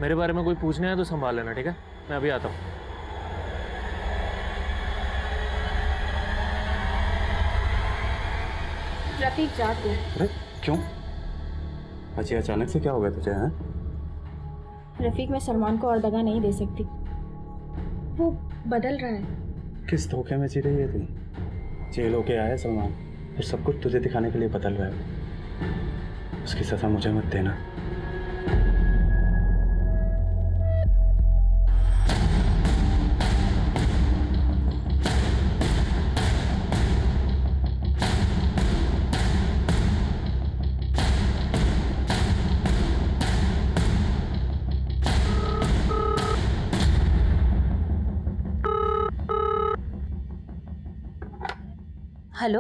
मेरे बारे में कोई पूछने आया तो संभाल लेना, ठीक है? मैं अभी आता हूँ। रफीक जा तू। अरे क्यों? अच्छी अचानक से क्या हो गया तुझे? हैं? रफीक, मैं सलमान को और दगा नहीं दे सकती। वो बदल रहा है। किस धोखे में जी रही है तू? जेल होके आया है सलमान, फिर सब कुछ तुझे दिखाने के लिए बदल रहा है। उसकी सजा मुझे मत देना। हेलो।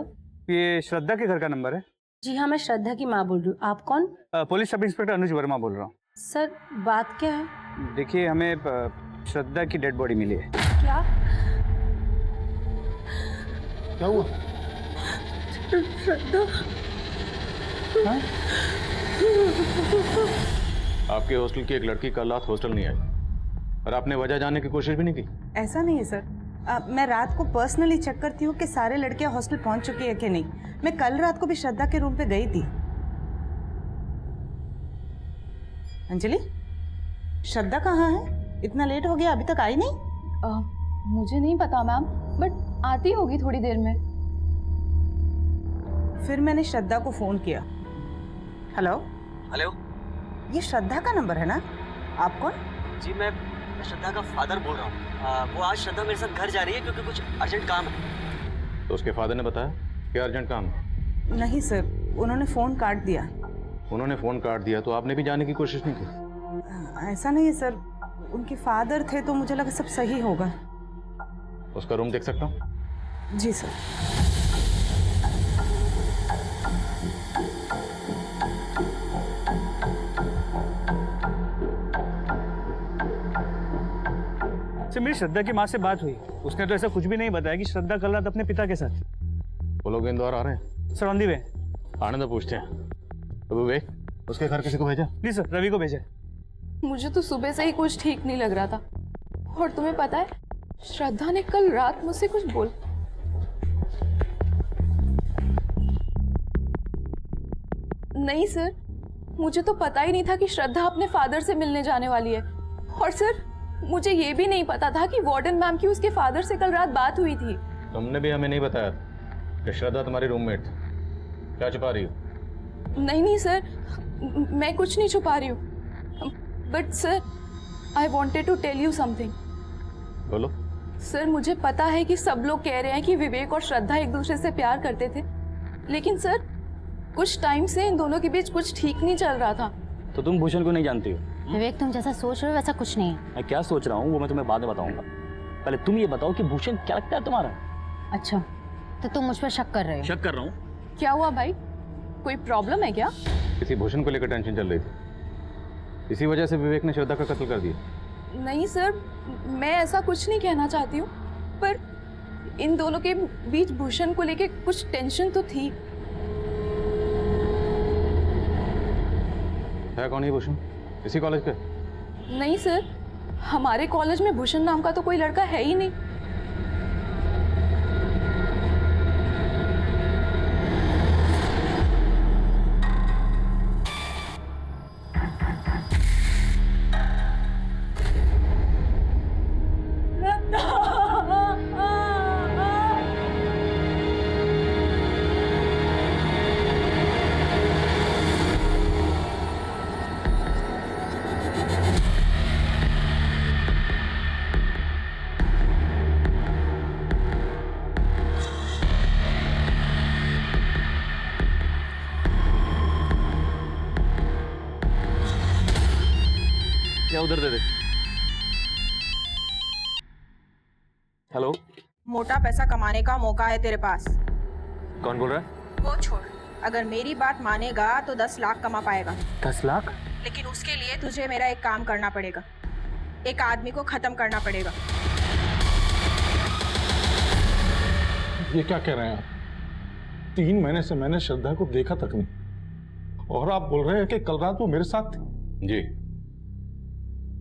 ये श्रद्धा के घर का नंबर है? जी हाँ, मैं श्रद्धा की माँ बोल रही हूँ। आप कौन? पुलिस सब इंस्पेक्टर अनुज वर्मा बोल रहा हूँ। सर, बात क्या है? देखिए, हमें श्रद्धा की डेड बॉडी मिली है। क्या? क्या हुआ? श्रद्धा? हाँ? आपके हॉस्टल की एक लड़की कल रात हॉस्टल नहीं आई और आपने वजह जानने की कोशिश भी नहीं की? ऐसा नहीं है सर। मैं रात को पर्सनली चेक करती हूँ कि सारे लड़कियां हॉस्टल पहुंच चुकी है कि नहीं। मैं कल रात को भी श्रद्धा के रूम पे गई थी। अंजलि, श्रद्धा कहाँ है? इतना लेट हो गया, अभी तक आई नहीं? मुझे नहीं पता मैम, बट आती होगी थोड़ी देर में। फिर मैंने श्रद्धा को फोन किया। हेलो हेलो ये श्रद्धा का नंबर है ना? आप कौन? जी, मैं श्रद्धा का फादर बोल रहा हूँ। वो आज श्रद्धा मेरे साथ घर जा रही है क्योंकि कुछ अर्जेंट काम है। तो उसके फादर ने बताया कि अर्जेंट काम है? नहीं सर, उन्होंने फोन काट दिया। उन्होंने फोन काट दिया तो आपने भी जाने की कोशिश नहीं की? ऐसा नहीं है सर, उनके फादर थे तो मुझे लगा सब सही होगा। उसका रूम देख सकता हूँ? जी सर। से मेरी श्रद्धा की माँ से बात हुई, उसने तो ऐसा कुछ भी नहीं बताया कि श्रद्धा कल रात अपने पिता के साथ। वो लोग इंदौर आ रहे हैं? सर ऑन दी वे। आने तो पूछते हैं। तो विवेक, उसके घर किसी को भेजा? जी सर, रवि को भेजा। मुझे तो सुबह से ही कुछ ठीक नहीं लग रहा था। और तुम्हें पता है, श्रद्धा ने कल रात मुझसे कुछ बोल। नहीं सर, मुझे तो पता ही नहीं था कि श्रद्धा अपने फादर से मिलने जाने वाली है। और सर, मुझे ये भी नहीं पता था कि वार्डन मैम की उसके फादर से कल रात बात हुई थी। तुमने भी हमें नहीं बताया कि श्रद्धा तुम्हारी रूममेट थी। क्या छुपा रही हो? नहीं नहीं सर, मैं कुछ नहीं छुपा रही हूँ। But sir, I wanted to tell you something. बोलो। सर, मुझे पता है कि सब लोग कह रहे हैं कि विवेक और श्रद्धा एक दूसरे से प्यार करते थे, लेकिन सर कुछ टाइम से इन दोनों के बीच कुछ ठीक नहीं चल रहा था। तो तुम भूषण को नहीं जानती हो? विवेक, तुम जैसा सोच रहे हो वैसा कुछ नहीं है। मैं क्या सोच रहा हूँ वो मैं तुम्हें बाद में बताऊंगा। पहले तुम ये बताओ कि भूषण क्या लगता है तुम्हारा? अच्छा, तो तुम मुझ पर शक कर रहे हो? शक कर रहा हूँ। क्या हुआ भाई, कोई प्रॉब्लम है क्या? किसी भूषण को लेकर टेंशन चल रही थी, इसी वजह से विवेक ने श्रद्धा का कत्ल कर दिया। नहीं सर, मैं ऐसा कुछ नहीं कहना चाहती हूँ, पर इन दोनों के बीच भूषण को लेके कुछ टेंशन तो थी। है कौन ये भूषण? इसी कॉलेज का? नहीं सर, हमारे कॉलेज में भूषण नाम का तो कोई लड़का है ही नहीं। क्या उधर दे दे। हेलो, मोटा पैसा कमाने का मौका है तेरे पास। कौन बोल रहा है? वो छोड़, अगर मेरी बात मानेगा तो 10 लाख कमा पाएगा। 10 लाख? लेकिन उसके लिए तुझे मेरा एक काम करना पड़ेगा। एक आदमी को खत्म करना पड़ेगा। ये क्या कह रहे हैं आप? 3 महीने से मैंने श्रद्धा को देखा तक नहीं, और आप बोल रहे हैं कि कल रात वो मेरे साथ थी? जी।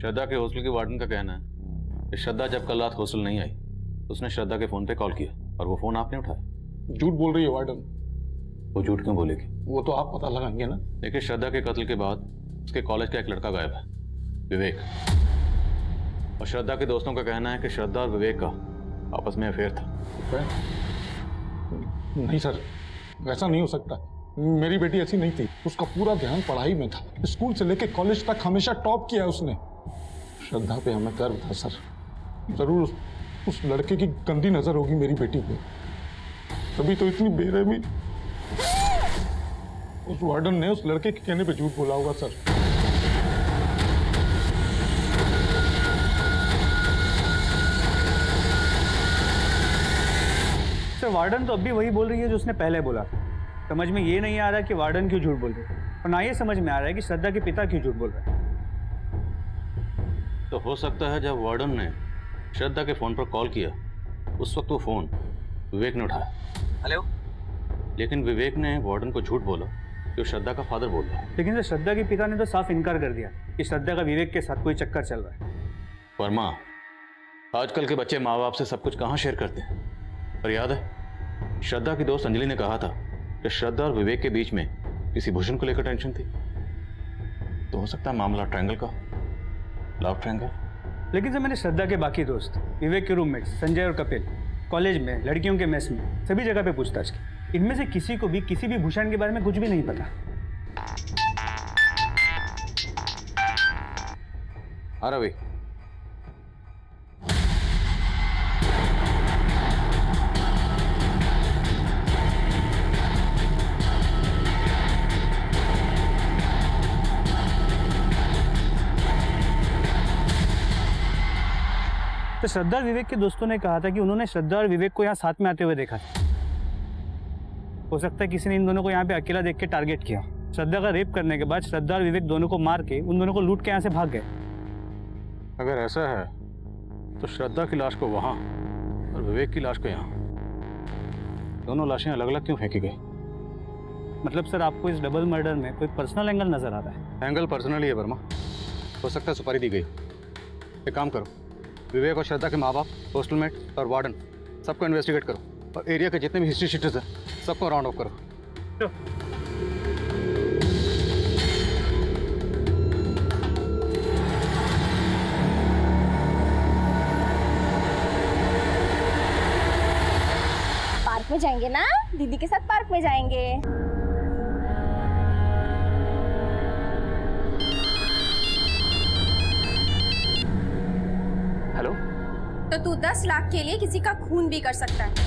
श्रद्धा के हॉस्टल की वार्डन का कहना है कि श्रद्धा जब कल रात हॉस्टल नहीं आई उसने श्रद्धा के फोन पे कॉल किया और वो फोन आपने उठाया। झूठ बोल रही है वार्डन। वो झूठ क्यों बोलेगी? वो तो आप पता लगाएंगे ना। देखिए, श्रद्धा के कत्ल के बाद उसके कॉलेज का एक लड़का गायब है, विवेक। और श्रद्धा के दोस्तों का कहना है कि श्रद्धा और विवेक का आपस में अफेयर था। नहीं सर, ऐसा नहीं हो सकता। मेरी बेटी ऐसी नहीं थी। उसका पूरा ध्यान पढ़ाई में था। स्कूल से लेके कॉलेज तक हमेशा टॉप किया उसने। श्रद्धा पे हमें गर्व था सर। जरूर उस लड़के की गंदी नजर होगी मेरी बेटी पे, तभी तो इतनी बेरहमी। उस वार्डन ने उस लड़के के कहने पे झूठ बोला होगा सर। सर वार्डन तो अब भी वही बोल रही है जो उसने पहले बोला। समझ में ये नहीं आ रहा कि वार्डन क्यों झूठ बोल रही है, और ना ये समझ में आ रहा है कि श्रद्धा के पिता क्यों झूठ बोल रहे हैं। तो हो सकता है जब वार्डन ने श्रद्धा के फोन पर कॉल किया उस वक्त वो फोन विवेक ने उठाया। हेलो। लेकिन विवेक ने वार्डन को झूठ बोला कि वो श्रद्धा का फादर बोल रहा है। लेकिन सर श्रद्धा के पिता ने तो साफ इनकार कर दिया कि श्रद्धा का विवेक के साथ कोई चक्कर चल रहा है। वर्मा, आजकल के बच्चे माँ बाप से सब कुछ कहाँ शेयर करते हैं। पर याद है, श्रद्धा की दोस्त अंजलि ने कहा था कि श्रद्धा और विवेक के बीच में किसी भूषण को लेकर टेंशन थी। तो हो सकता है मामला ट्रायंगल का, लव ट्रायंगल। लेकिन सर मैंने श्रद्धा के बाकी दोस्त, विवेक के रूममेट्स संजय और कपिल, कॉलेज में, लड़कियों के मेस में, सभी जगह पे पूछताछ की। इनमें से किसी को भी किसी भी भूषण के बारे में कुछ भी नहीं पता। हाँ रवि। तो श्रद्धा और विवेक के दोस्तों ने कहा था कि उन्होंने श्रद्धा और विवेक को यहाँ साथ में आते हुए देखा था। हो सकता है किसी ने इन दोनों को यहाँ पे अकेला देख के टारगेट किया। श्रद्धा का रेप करने के बाद श्रद्धा और विवेक दोनों को मार के उन दोनों को लूट के यहाँ से भाग गए। अगर ऐसा है तो श्रद्धा की लाश को वहाँ और विवेक की लाश को यहाँ, दोनों लाशें अलग अलग क्यों फेंकी गई? मतलब सर आपको इस डबल मर्डर में कोई पर्सनल एंगल नजर आ रहा है? एंगल पर्सनली है वर्मा। हो सकता है सुपारी दी गई। एक काम करो, विवेक और श्रद्धा के माँ बाप, हॉस्टलमेट और वार्डन सबको इन्वेस्टिगेट करो और एरिया के जितने भी हिस्ट्री शीटर्स हैं सबको राउंड ऑफ करो। पार्क में जाएंगे ना, दीदी के साथ पार्क में जाएंगे। हेलो। तो तू 10 लाख के लिए किसी का खून भी कर सकता है।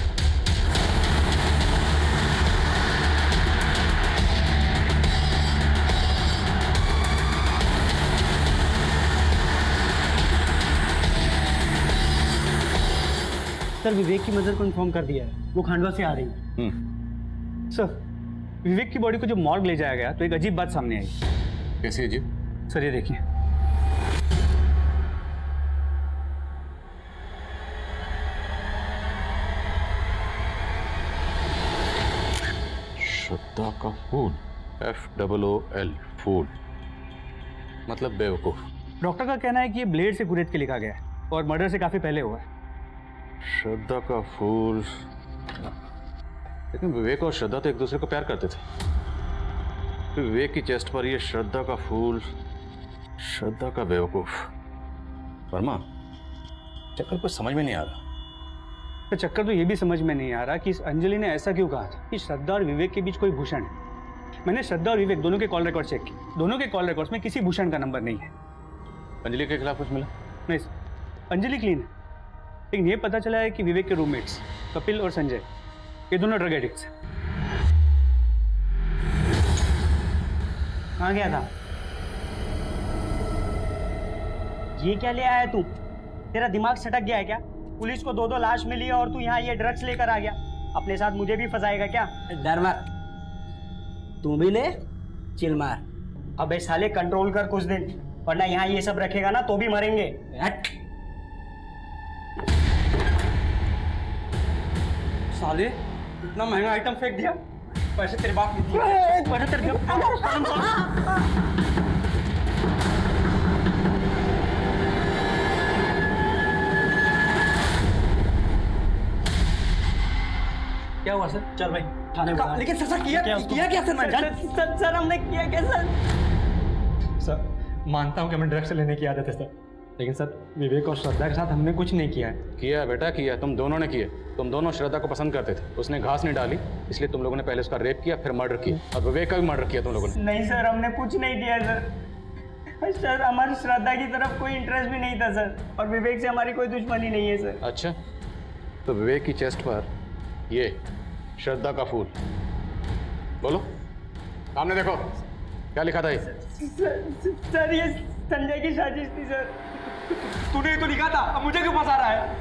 सर विवेक की मदर को इन्फॉर्म कर दिया है, वो खांडवा से आ रही है। सर विवेक की बॉडी को जब मॉर्ग ले जाया गया तो एक अजीब बात सामने आई। कैसी अजीब? सर ये देखिए। श्रद्धा का फूल, FOOL, फूल मतलब बेवकूफ। डॉक्टर का कहना है कि ये ब्लेड से कुरेद के लिखा गया है और मर्डर से काफी पहले हुआ है। श्रद्धा का फूल। लेकिन विवेक और श्रद्धा तो एक दूसरे को प्यार करते थे। तो विवेक की चेस्ट पर ये श्रद्धा का फूल, श्रद्धा का बेवकूफ। वर्मा, चक्कर कुछ समझ में नहीं आ रहा। तो चक्कर तो ये भी समझ में नहीं आ रहा कि इस अंजलि ने ऐसा क्यों कहा था कि श्रद्धा और विवेक के बीच कोई भूषण है। मैंने श्रद्धा और विवेक दोनों के कॉल रिकॉर्ड चेक किए, दोनों के कॉल रिकॉर्ड्स में किसी भूषण का नंबर नहीं है। अंजलि के खिलाफ कुछ मिला? नहीं सर, अंजलि क्लीन है। लेकिन ये पता चला है कि विवेक के रूममेट्स कपिल और संजय ये दोनों ड्रग एडिक्ट्स हैं। कहाँ गया था? ये क्या ले आया तू? तेरा दिमाग सटक गया है क्या? पुलिस को 2 लाश मिली है और तू यहाँ ये ड्रग्स लेकर आ गया। अपने साथ मुझे भी फंसाएगा क्या? डर मत, तू भी ले चिल मार। अबे साले कंट्रोल कर कुछ दिन, वरना यहाँ ये सब रखेगा ना तो भी मरेंगे। हट। साले इतना महंगा आइटम फेंक दिया, पैसे तेरे बाप ने दिए। पैसे तेरे क्या हुआ सर? चल भाई थाने बुला। लेकिन सर किया क्या सर? सर हमने किया क्या सर? सर मानता हूँ कि हमें ड्रग्स लेने की आदत है सर, लेकिन सर विवेक और श्रद्धा के साथ हमने कुछ नहीं किया है। किया है बेटा, किया है। तुम दोनों ने किया। तुम दोनों श्रद्धा को पसंद करते थे, उसने घास नहीं डाली, इसलिए तुम लोगों ने पहले उसका रेप किया, फिर मर्डर किया, और विवेक का भी मर्डर किया तुम लोगों ने। नहीं सर, हमने कुछ नहीं किया सर, हमारी श्रद्धा की तरफ कोई इंटरेस्ट भी नहीं था सर, और विवेक से हमारी कोई दुश्मनी नहीं है सर। अच्छा, तो विवेक की चेस्ट पर ये श्रद्धा का फूल, बोलो सामने देखो क्या लिखा था ये? सर ये संजय की साजिश थी सर। तूने तो लिखा था, अब मुझे क्यों फंसा रहा है?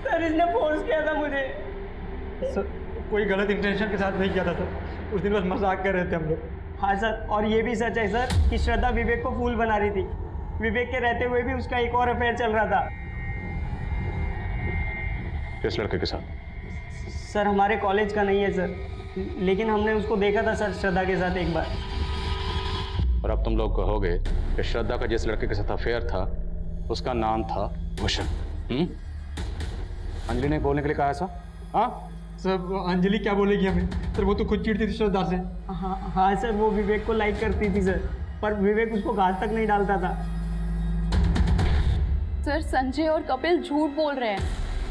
सर इसने फोर्स किया था मुझे सर, कोई गलत इंटेंशन के साथ नहीं किया था सर, उस दिन बस मजाक कर रहे थे हम लोग। हाँ सर, और ये भी सच है सर कि श्रद्धा विवेक को फूल बना रही थी, विवेक के रहते हुए भी उसका एक और अफेयर चल रहा था। किस लड़के के साथ? सर हमारे कॉलेज का नहीं है सर, लेकिन हमने उसको देखा था सर श्रद्धा के साथ एक बार। और अब तुम लोग कहोगे कि श्रद्धा का जिस लड़के के साथ अफेयर था उसका नाम था भूषण। अंजलि ने बोलने के लिए कहा ऐसा? हाँ सर अंजलि क्या बोलेगी हमें सर, वो तो खुद चिढ़ती थी श्रद्धा से। हाँ सर, वो विवेक को लाइक करती थी सर, पर विवेक उसको घास तक नहीं डालता था। सर संजय और कपिल झूठ बोल रहे हैं,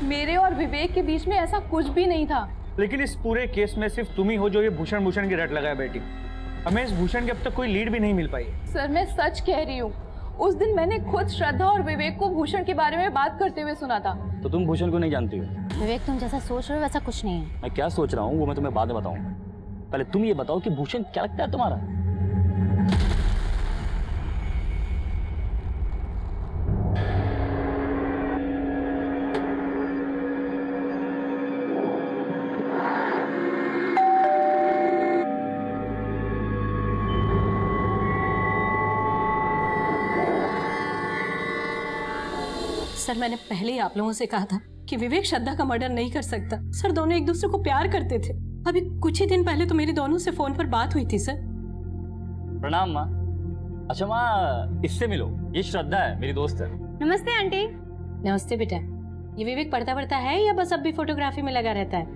मेरे और विवेक के बीच में ऐसा कुछ भी नहीं था। लेकिन इस पूरे केस में सिर्फ तुम ही हो जो ये भूषण की रट लगाए बैठी। हमें इस भूषण की अब तक कोई लीड भी नहीं मिल पाई। सर मैं सच कह रही हूँ, उस दिन मैंने खुद श्रद्धा और विवेक को भूषण के बारे में बात करते हुए सुना था। तो तुम भूषण को नहीं जानती हो? विवेक तुम जैसा सोच रहे हो वैसा कुछ नहीं है। मैं क्या सोच रहा हूँ वो मैं तुम्हें बाद में बताऊंगा, पहले तुम ये बताओ कि भूषण क्या लगता है तुम्हारा? सर मैंने पहले ही आप लोगों से कहा था कि विवेक श्रद्धा का मर्डर नहीं कर सकता। सर दोनों एक दूसरे को प्यार करते थे। अभी कुछ ही दिन पहले तो मेरी दोनों से फोन पर बात हुई थी सर। प्रणाम माँ। अच्छा माँ, इससे मिलो, ये श्रद्धा है, मेरी दोस्त है। नमस्ते आंटी। नमस्ते बेटा। ये विवेक पढ़ता है या बस अब भी फोटोग्राफी में लगा रहता है?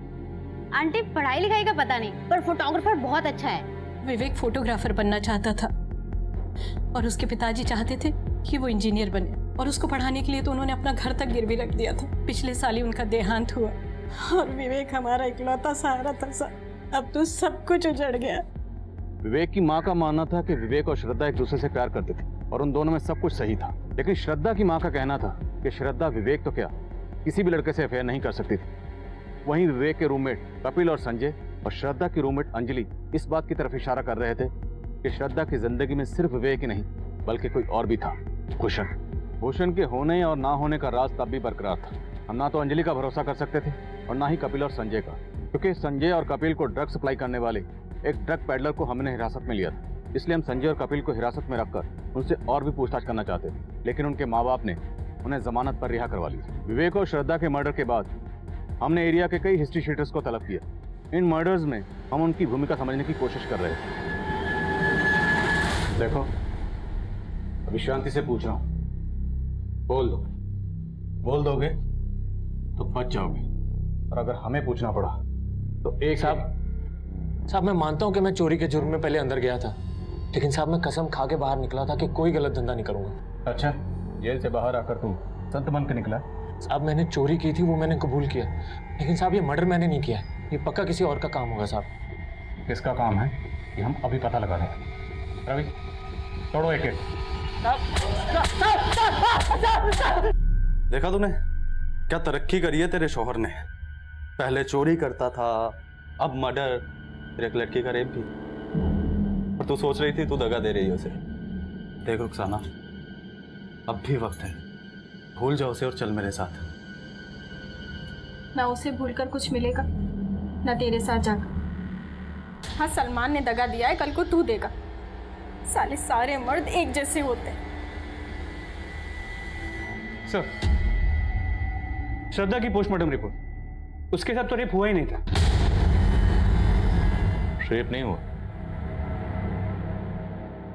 आंटी पढ़ाई लिखाई का पता नहीं, पर फोटोग्राफर बहुत अच्छा है। विवेक फोटोग्राफर बनना चाहता था और उसके पिताजी चाहते थे कि वो इंजीनियर बने, और उसको पढ़ाने के लिए तो उन्होंने अपना घर तक गिरवी रख दिया था। पिछले साल ही उनका देहांत हुआ और विवेक हमारा इकलौता सहारा था सर। अब तो सब कुछ उजड़ गया। विवेक की माँ का मानना था कि विवेक और श्रद्धा एक दूसरे से प्यार करते थे और उन दोनों में सब कुछ सही था, लेकिन श्रद्धा की माँ का कहना था कि श्रद्धा विवेक तो क्या किसी भी लड़के से अफेयर नहीं कर सकती थी। वहीं विवेक के रूममेट कपिल और संजय और श्रद्धा की रूममेट अंजलि इस बात की तरफ इशारा कर रहे थे कि श्रद्धा की जिंदगी में सिर्फ विवेक ही नहीं बल्कि कोई और भी था, भूषण। भूषण के होने और ना होने का राज तब भी बरकरार था। हम ना तो अंजलि का भरोसा कर सकते थे और ना ही कपिल और संजय का, क्योंकि संजय और कपिल को ड्रग सप्लाई करने वाले एक ड्रग पैडलर को हमने हिरासत में लिया था। इसलिए हम संजय और कपिल को हिरासत में रखकर उनसे और भी पूछताछ करना चाहते थे, लेकिन उनके माँ बाप ने उन्हें जमानत पर रिहा करवा लिया। विवेक और श्रद्धा के मर्डर के बाद हमने एरिया के कई हिस्ट्री शीटर्स को तलब किया। इन मर्डर्स में हम उनकी भूमिका समझने की कोशिश कर रहे थे। देखो अभी शांति से पूछ रहा हूं, बोल दोगे तो बच जाओगे, और अगर हमें पूछना पड़ा तो एक साहब मैं मानता हूँ कि मैं चोरी के जुर्म में पहले अंदर गया था, लेकिन साहब मैं कसम खा के बाहर निकला था कि कोई गलत धंधा नहीं करूंगा। अच्छा, जेल से बाहर आकर तुम संत बन के निकला? साहब मैंने चोरी की थी, वो मैंने कबूल किया, लेकिन साहब ये मर्डर मैंने नहीं किया, ये पक्का किसी और का काम होगा साहब। किसका काम है ये हम अभी पता लगा रहे हैं। रवि तोड़ो एक एक। देखा तूने क्या तरक्की करी है तेरे शौहर ने। पहले चोरी करता था, अब मर्डर, फिर एक लड़की का रेप भी। और तू सोच रही थी तू दगा दे रही है उसे। देख रुखसाना, अब भी वक्त है, भूल जाओ उसे और चल मेरे साथ। ना उसे भूलकर कुछ मिलेगा ना तेरे साथ जाकर। हाँ सलमान ने दगा दिया है, कल को तू देगा। साले सारे मर्द एक जैसे होते हैं। सर, श्रद्धा की पोस्टमार्टम रिपोर्ट, उसके साथ तो रेप हुआ ही नहीं था। रेप नहीं हुआ,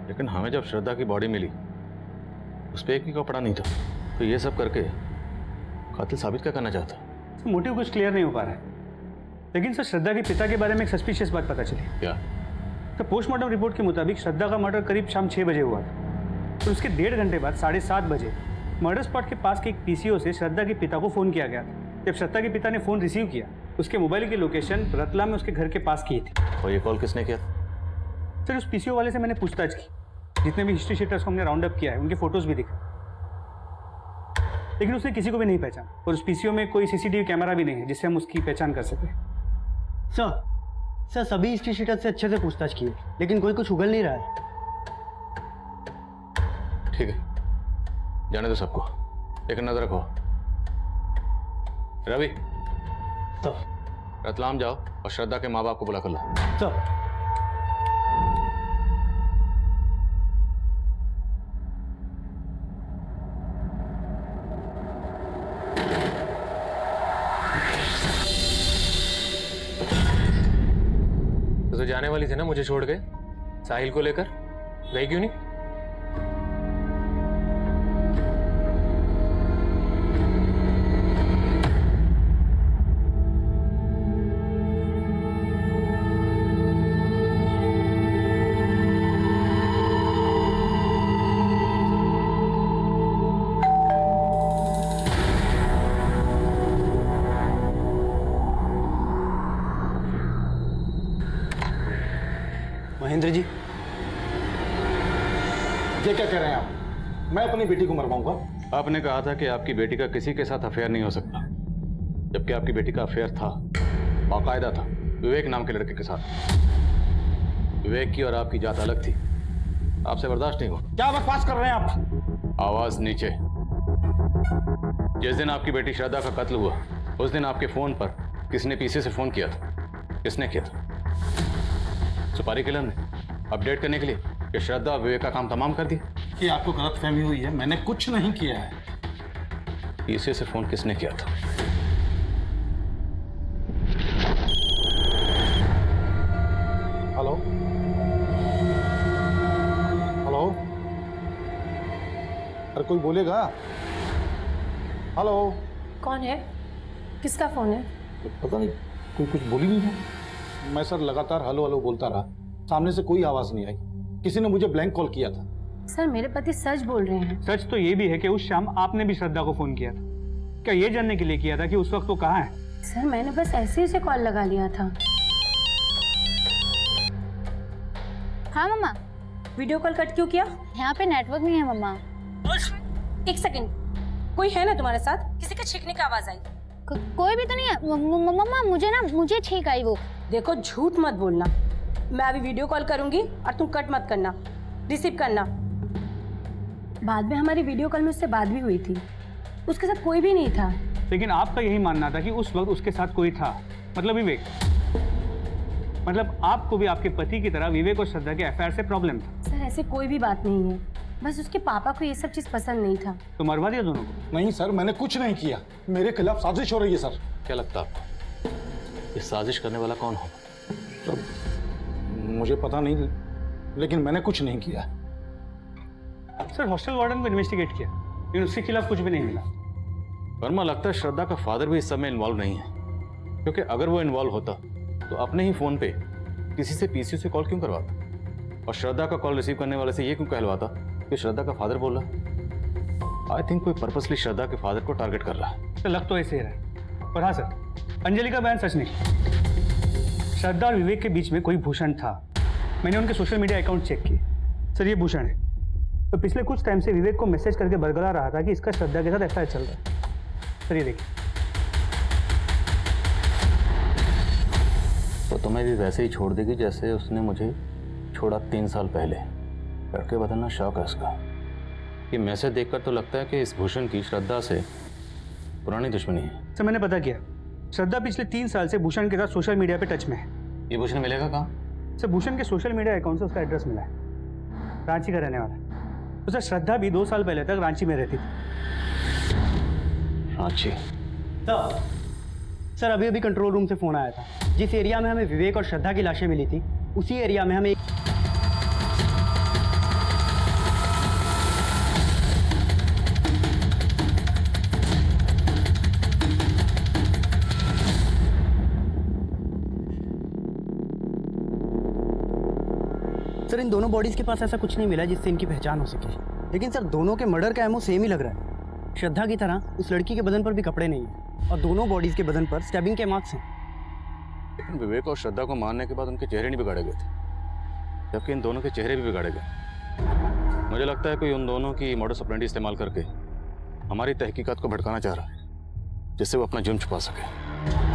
लेकिन हमें जब श्रद्धा की बॉडी मिली उस पर एक भी कपड़ा नहीं था, तो ये सब करके कातिल साबित क्या करना चाहता? मोटिव कुछ क्लियर नहीं हो पा रहा है। लेकिन सर श्रद्धा के पिता के बारे में एक सस्पिशियस बात पता चली। क्या? तो पोस्टमार्टम रिपोर्ट के मुताबिक श्रद्धा का मर्डर करीब शाम 6 बजे हुआ था। तो उसके 1.5 घंटे बाद 7:30 बजे मर्डर स्पॉट के पास के एक पीसीओ से श्रद्धा के पिता को फ़ोन किया गया था। जब श्रद्धा के पिता ने फ़ोन रिसीव किया, उसके मोबाइल की लोकेशन रतलाम में उसके घर के पास की थी। और ये कॉल किसने किया? सर उस पीसीओ वाले से मैंने पूछताछ की। जितने भी हिस्ट्री शीटर्स को हमने राउंड अप किया है, उनके फोटोज भी दिखे, लेकिन उसने किसी को भी नहीं पहचाना। और उस पीसीओ में कोई सीसीटीवी कैमरा भी नहीं है जिससे हम उसकी पहचान कर सकें। सर सभी हिस्ट्री शीटर से अच्छे से पूछताछ की, लेकिन कोई कुछ उगल नहीं रहा है। ठीक है, जाने दो सबको, एक नजर रखो। रवि, रतलाम जाओ और श्रद्धा के माँ बाप को बुला कर लो। सर तो जाने वाली थी ना मुझे छोड़ के साहिल को लेकर, गई क्यों नहीं? महेंद्र जी, ये क्या कह रहे हैं आप? मैं अपनी बेटी को मरवाऊंगा? आपने कहा था कि आपकी बेटी का किसी के साथ अफेयर नहीं हो सकता, जबकि आपकी बेटी का अफेयर था, बाकायदा था, विवेक नाम के लड़के के साथ। विवेक की और आपकी जात अलग थी, आपसे बर्दाश्त नहीं हुआ। क्या बकवास कर रहे हैं आप? आवाज नीचे। जिस दिन आपकी बेटी श्रद्धा का कत्ल हुआ, उस दिन आपके फोन पर किसने पीसी से फोन किया था? किसने किया था? सुपारी किलर ने, अपडेट करने के लिए कि श्रद्धा और विवेक का काम तमाम कर दिया। ये आपको गलतफहमी हुई है, मैंने कुछ नहीं किया है। पीसी से फोन किसने किया था? हेलो हेलो, अरे कोई बोलेगा? हेलो, कौन है? किसका फोन है? पता नहीं, कोई कुछ बोल ही नहीं है। मैं सर लगातार हेलो हेलो बोलता रहा, सामने से कोई आवाज नहीं आई। किसी ने मुझे ब्लैंक कॉल किया था। सर मेरे पति सच बोल रहे हैं। सच तो ये भी है कि उस शाम आपने भी श्रद्धा को फोन किया था। क्या ये जानने के लिए किया था कि उस वक्त वो कहाँ है? सर मैंने बस ऐसे ही उसे कॉल लगा लिया था। हाँ मम्मा। वीडियो कॉल कट क्यों किया? यहाँ पे नेटवर्क नहीं है मम्मा। एक सेकंड, कोई है ना तुम्हारे साथ? किसी के छींकने की आवाज आई? कोई भी तो नहीं है मम्मा। मुझे छींक आई वो। देखो झूठ मत बोलना। मैं अभी वीडियो कॉल करूंगी और तुम कट मत करना, रिसीव करना। बाद में हमारी वीडियो कॉल में उससे बात भी हुई थी, उसके साथ कोई भी नहीं था। लेकिन आपका यही मानना था कि उस वक्त उसके साथ कोई था, मतलब विवेक। मतलब आपको भी आपके पति की तरह विवेक और श्रद्धा के अफेयर से प्रॉब्लम था। सर ऐसे कोई भी बात नहीं है, बस उसके पापा को ये सब चीज पसंद नहीं था। तो मरवा दिया दोनों को? नहीं सर, मैंने कुछ नहीं किया, मेरे खिलाफ साजिश हो रही है सर। क्या लगता है आपको ये साजिश करने वाला कौन होगा? सर मुझे पता नहीं, लेकिन मैंने कुछ नहीं किया। सर हॉस्टल वार्डन को इन्वेस्टिगेट किया, लेकिन उसके खिलाफ कुछ भी नहीं मिला। वर्मा, लगता है श्रद्धा का फादर भी इस सब में इन्वॉल्व नहीं है, क्योंकि अगर वो इन्वॉल्व होता तो अपने ही फोन पे किसी से पीसी से कॉल क्यों करवाता, और श्रद्धा का कॉल रिसीव करने वाले से ये क्यों कहलवाता कि श्रद्धा का फादर बोल रहा है? आई थिंक कोई पर्पसली श्रद्धा के फादर को टारगेट कर रहा है। तो लग तो ऐसे ही रहा है। और हाँ सर, अंजलि का बयान सच नहीं। श्रद्धा और विवेक के बीच में कोई भूषण था। मैंने उनके सोशल मीडिया अकाउंट चेक किए। सर ये भूषण है, तो पिछले कुछ टाइम से विवेक को मैसेज करके बरगला रहा था कि इसका श्रद्धा के साथ एफआईआर चल रहा है। सर ये देखिए। तो तुम्हें भी वैसे ही छोड़ देगी जैसे उसने मुझे छोड़ा 3 साल पहले। लड़के बदलना शौक है उसका। ये मैसेज देखकर तो लगता है कि इस भूषण की श्रद्धा से पुरानी दुश्मनी है। सर मैंने पता किया, श्रद्धा पिछले 3 साल से भूषण के साथ सोशल मीडिया पे टच में है। ये भूषण मिलेगा कहाँ? सर भूषण के सोशल मीडिया अकाउंट से उसका एड्रेस मिला है, रांची का रहने वाला है। तो सर श्रद्धा भी 2 साल पहले तक रांची में रहती थी। रांची? सर अभी कंट्रोल रूम से फोन आया था। जिस एरिया में हमें विवेक और श्रद्धा की लाशें मिली थी, उसी एरिया में हमें सर इन दोनों बॉडीज के पास ऐसा कुछ नहीं मिला जिससे इनकी पहचान हो सके, लेकिन सर दोनों के मर्डर का एमओ सेम ही लग रहा है। श्रद्धा की तरह उस लड़की के बदन पर भी कपड़े नहीं है और दोनों बॉडीज के बदन पर स्टैबिंग के मार्क्स हैं। लेकिन विवेक और श्रद्धा को मारने के बाद उनके चेहरे नहीं बिगाड़े गए थे, जबकि इन दोनों के चेहरे भी बिगाड़े गए। मुझे लगता है कोई उन दोनों की मॉडस ऑपरेंडी इस्तेमाल करके हमारी तहकीकात को भटकाना चाह रहा है, जिससे वो अपना जुर्म छुपा सके।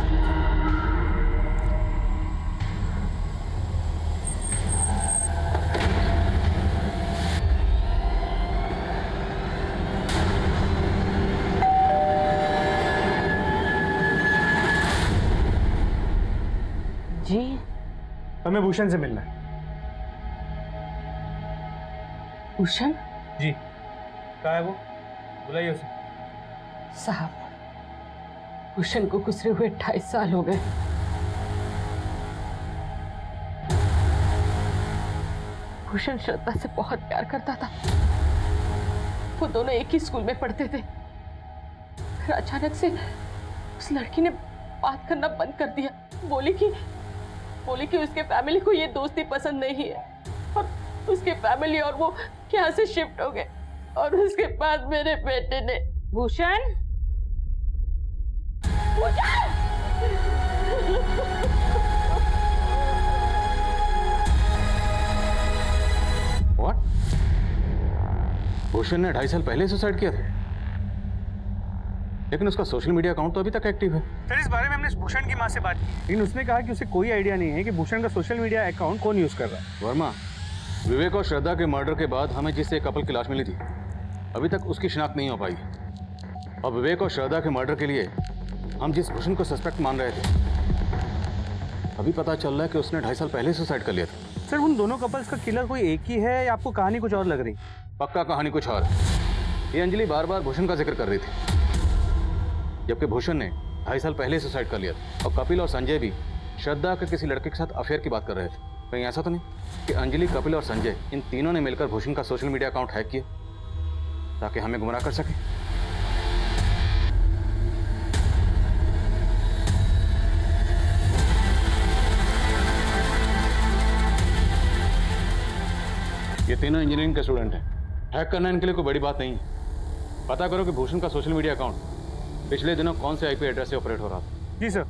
जी हमें भूषण से मिलना है। भूषण जी कहाँ है वो? बुलाइए उसे। साहब, भूषण को गुजरे हुए 28 साल हो गए। भूषण श्रद्धा से बहुत प्यार करता था। वो दोनों एक ही स्कूल में पढ़ते थे। फिर अचानक से उस लड़की ने बात करना बंद कर दिया। बोली कि उसके फैमिली को ये दोस्ती पसंद नहीं है और उसके फैमिली और वो यहाँ से शिफ्ट हो गए। और उसके बाद मेरे बेटे ने भूषण What? भूषण ने 2.5 साल पहले सुसाइड किया था, लेकिन उसका सोशल मीडिया अकाउंट तो अभी तक एक्टिव है। सर इस बारे में हमने भूषण की माँ से बात की, लेकिन उसने कहा कि उसे कोई आइडिया नहीं है कि भूषण का सोशल मीडिया अकाउंट कौन यूज कर रहा है। वर्मा, विवेक और श्रद्धा के मर्डर के बाद हमें जिस एक कपल की लाश मिली थी, अभी तक उसकी शिनाख्त नहीं हो पाई। और विवेक और श्रद्धा के मर्डर के लिए हम जिस भूषण को सस्पेक्ट मान रहे थे, अभी पता चल रहा है कि उसने 2.5 साल पहले सुसाइड कर लिया था। सर उन दोनों कपल्स का किलर कोई एक ही है या आपको कहानी कुछ और लग रही? पक्का कहानी कुछ और। ये अंजलि बार बार भूषण का जिक्र कर रही थी, जबकि भूषण ने 2.5 साल पहले सुसाइड कर लिया था। और कपिल और संजय भी श्रद्धा के किसी लड़के के साथ अफेयर की बात कर रहे थे। कहीं ऐसा तो नहीं कि अंजलि, कपिल और संजय इन तीनों ने मिलकर भूषण का सोशल मीडिया अकाउंट हैक किया ताकि हमें गुमराह कर सके? ये तीनों इंजीनियरिंग के स्टूडेंट हैं। हैक करना इनके लिए कोई बड़ी बात नहीं है। पता करो कि भूषण का सोशल मीडिया अकाउंट पिछले दिनों कौन से आईपी एड्रेस से ऑपरेट हो रहा था। जी सर।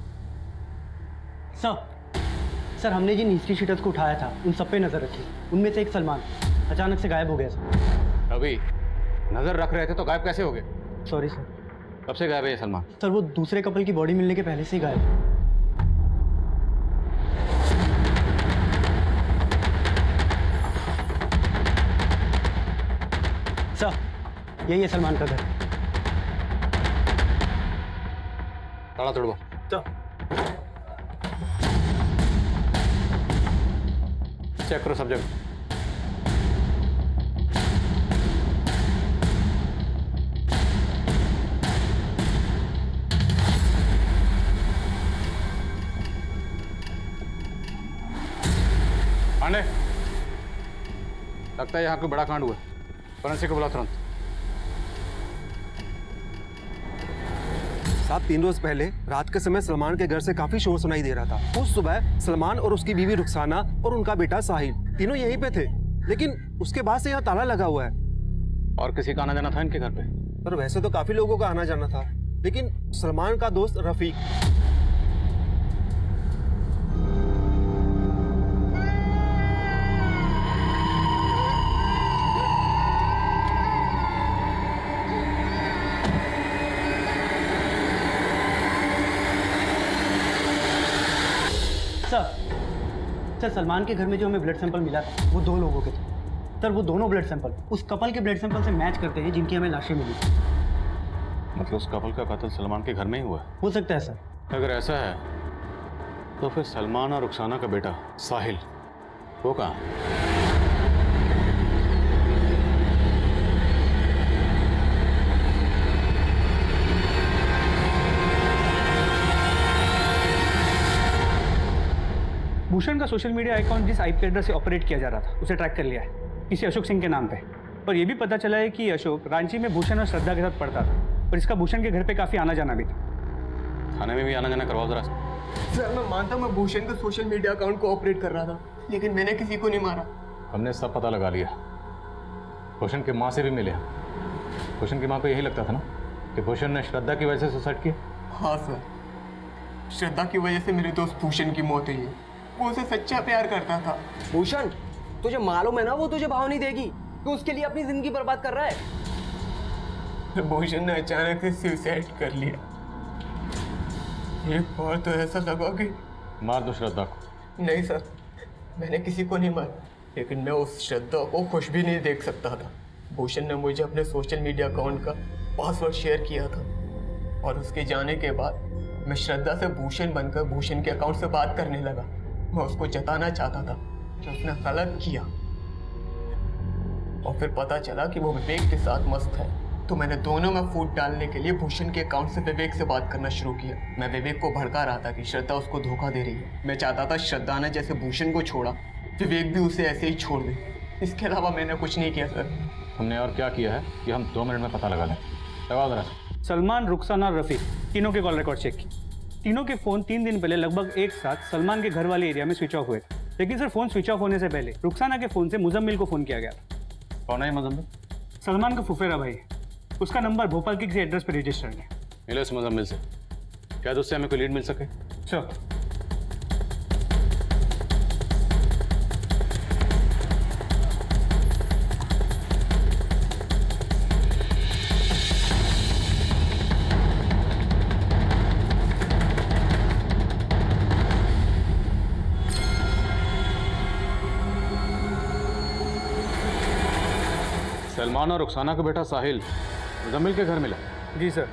सर हमने जिन हिस्ट्री शीटर्स को उठाया था उन सब पे नजर रखी। उनमें से एक सलमान अचानक से गायब हो गया सर। अभी नजर रख रहे थे तो गायब कैसे हो गए? Sorry sir. कब से गायब है ये सलमान? सर वो दूसरे कपल की बॉडी मिलने के पहले से ही गायब है। सर यही है सलमान का घर। ताला तोड़ो। चेक करो सब जगह। पांडे, लगता है यहाँ कोई बड़ा कांड हुआ। फॉरेंसिक को बुला तुरंत। साहब 3 रोज पहले रात के समय सलमान के घर से काफी शोर सुनाई दे रहा था। उस सुबह सलमान और उसकी बीवी रुखसाना और उनका बेटा साहिल तीनों यहीं पे थे, लेकिन उसके बाद से यहाँ ताला लगा हुआ है। और किसी का आना जाना था इनके घर पे? पर वैसे तो काफी लोगों का आना जाना था, लेकिन सलमान का दोस्त रफीक सर सलमान के घर में जो हमें ब्लड सैंपल मिला था वो 2 लोगों के थे। सर वो दोनों ब्लड सैंपल उस कपल के ब्लड सैंपल से मैच करते हैं जिनकी हमें लाशें मिली। मतलब उस कपल का कत्ल सलमान के घर में ही हुआ? हो सकता है सर। अगर ऐसा है तो फिर सलमान और रुखसाना का बेटा साहिल वो कहाँ? भूषण का सोशल मीडिया अकाउंट जिस आईपी एड्रेस से ऑपरेट किया जा रहा था उसे ट्रैक कर लिया है, किसी अशोक सिंह के नाम पे। और ये भी पता चला है कि अशोक रांची में भूषण और श्रद्धा के साथ पढ़ता था और इसका भूषण के घर पे काफी आना जाना भी था। थाने में भी आना जाना करवाओ जरा। सर मैं मानता हूँ मैं भूषण का सोशल मीडिया अकाउंट को ऑपरेट कर रहा था, लेकिन मैंने किसी को नहीं मारा। हमने सब पता लगा लिया। भूषण की माँ से भी मिले हम। भूषण की माँ को यही लगता था ना कि भूषण ने श्रद्धा की वजह से सुसाइड किया। हाँ सर, श्रद्धा की वजह से मेरे दोस्त भूषण की मौत हुई है। वो उसे सच्चा प्यार करता था। भूषण, तुझे मालूम है ना वो तुझे भाव नहीं देगी, तू उसके लिए अपनी जिंदगी बर्बाद कर रहा है। भूषण ने अचानक से सुसाइड कर लिया। एक बार तो ऐसा लगा कि मार दो श्रद्धा को। नहीं सर, मैंने किसी को नहीं मारा, लेकिन मैं उस श्रद्धा को खुश भी नहीं देख सकता था। भूषण ने मुझे अपने सोशल मीडिया अकाउंट का पासवर्ड शेयर किया था और उसके जाने के बाद मैं श्रद्धा से भूषण बनकर भूषण के अकाउंट से बात करने लगा। मैं उसको जताना चाहता था कि उसने गलत किया, और फिर पता चला कि वो विवेक के साथ मस्त है। तो मैंने दोनों में फूट डालने के लिए भूषण के अकाउंट से विवेक से बात करना शुरू किया। मैं विवेक को भड़का रहा था कि श्रद्धा उसको धोखा दे रही है। मैं चाहता था श्रद्धा ने जैसे भूषण को छोड़ा, विवेक भी उसे ऐसे ही छोड़ दे। इसके अलावा मैंने कुछ नहीं किया सर। हमने और क्या किया है कि हम 2 मिनट में पता लगा लें। लगाओ जरा। सलमान, रुखसाना और रफ़ीक तीनों के कॉल रिकॉर्ड चेक की। तीनों के फ़ोन 3 दिन पहले लगभग एक साथ सलमान के घर वाले एरिया में स्विच ऑफ हुए थे। लेकिन सर, फ़ोन स्विच ऑफ होने से पहले रुखसाना के फ़ोन से मुजम्मिल को फ़ोन किया गया था। कौन है मुजम्मिल? सलमान का फुफेरा भाई है। उसका नंबर भोपाल के किसी एड्रेस पर रजिस्टर्ड है। मिलो इस मुजम्मिल से, क्या उससे हमें कोई लीड मिल सके? श्योर। सलमान और रुखसाना का बेटा साहिल मुजम्मिल के घर मिला। जी सर,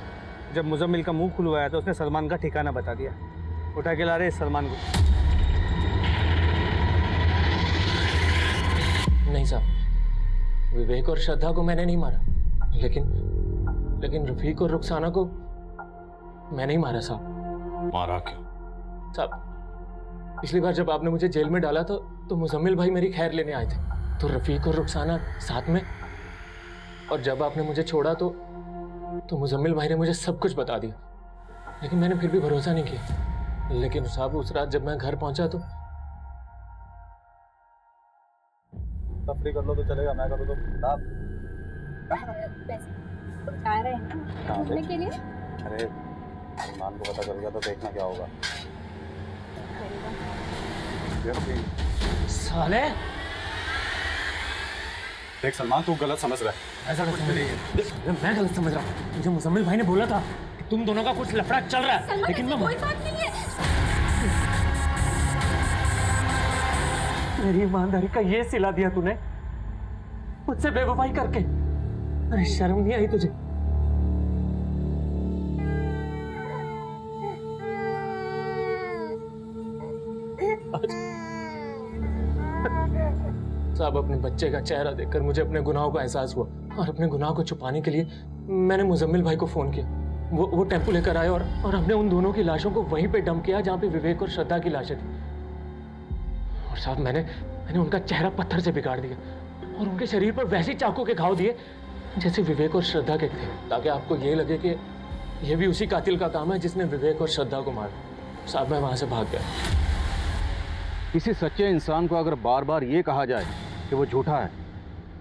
जब मुजम्मिल का मुंह खुलवाया तो उसने सलमान का ठिकाना बता दिया। उठा के ला रहे सलमान को। नहीं साहब, विवेक और श्रद्धा को मैंने नहीं मारा, लेकिन रफीक और रुखसाना को मैंने ही मारा साहब। मारा क्यों? साहब, पिछली बार जब आपने मुझे जेल में डाला था तो मुजम्मिल भाई मेरी खैर लेने आए थे, तो रफीक और रुखसाना साथ में, और जब आपने मुझे छोड़ा तो मुजम्मिल भाई ने मुझे सब कुछ बता दिया, लेकिन मैंने फिर भी भरोसा नहीं किया। लेकिन साहब, उस रात जब मैं घर पहुंचा तो तफरी कर लो तो चलेगा, मैं करूँ तो आप जा रहे हैं घूमने के लिए। अरे सलमान को पता चल गया तो देखना क्या होगा। साले, देख सलमान, तू गलत समझ रहा है। ऐसा कुछ नहीं है। मैं गलत समझ रहा हूँ। मुझे मुजम्मिल भाई ने बोला था कि तुम दोनों का कुछ लफड़ा चल रहा है, लेकिन मैं कोई बात नहीं है। मेरी ईमानदारी का ये सिला दिया तूने, मुझसे बेवफाई करके। अरे शर्म नहीं आई तुझे? साहब, अपने बच्चे का चेहरा देखकर मुझे अपने गुनाहों का एहसास हुआ, और अपने गुनाह को छुपाने के लिए मैंने मुजम्मिल भाई को फोन किया। वो टेम्पो लेकर आए और हमने उन दोनों की लाशों को वहीं पे डंप किया जहाँ पे विवेक और श्रद्धा की लाशें थी। और साहब, मैंने उनका चेहरा पत्थर से बिगाड़ दिया और उनके शरीर पर वैसे चाकू के घाव दिए जैसे विवेक और श्रद्धा के थे, ताकि आपको ये लगे कि ये भी उसी कातिल का काम है जिसने विवेक और श्रद्धा को मारा। साहब, मैं वहाँ से भाग गया। किसी सच्चे इंसान को अगर बार बार ये कहा जाए कि वो झूठा है,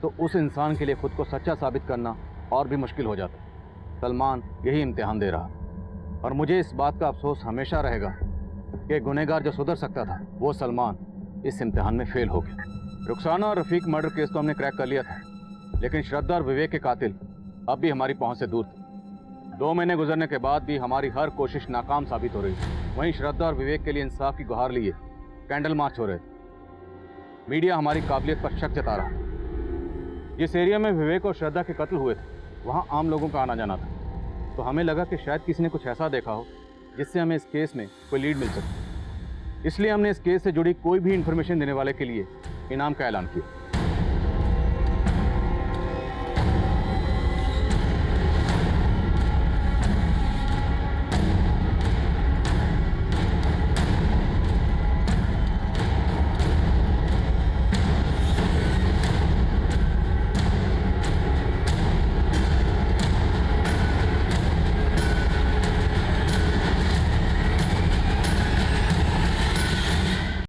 तो उस इंसान के लिए खुद को सच्चा साबित करना और भी मुश्किल हो जाता है। सलमान यही इम्तिहान दे रहा, और मुझे इस बात का अफसोस हमेशा रहेगा कि गुनहगार जो सुधर सकता था, वो सलमान इस इम्तिहान में फेल हो गया। रुखसाना और रफीक मर्डर केस तो हमने क्रैक कर लिया था, लेकिन श्रद्धा और विवेक के कातिल अब भी हमारी पहुंच से दूर थे। 2 महीने गुजरने के बाद भी हमारी हर कोशिश नाकाम साबित हो रही थी। वहीं श्रद्धा और विवेक के लिए इंसाफ की गुहार लिए कैंडल मार्च हो रहे थे। मीडिया हमारी काबिलियत पर शक जता रहा। जिस एरिया में विवेक और श्रद्धा के कत्ल हुए थे, वहाँ आम लोगों का आना जाना था, तो हमें लगा कि शायद किसी ने कुछ ऐसा देखा हो जिससे हमें इस केस में कोई लीड मिल सके। इसलिए हमने इस केस से जुड़ी कोई भी इंफॉर्मेशन देने वाले के लिए इनाम का ऐलान किया।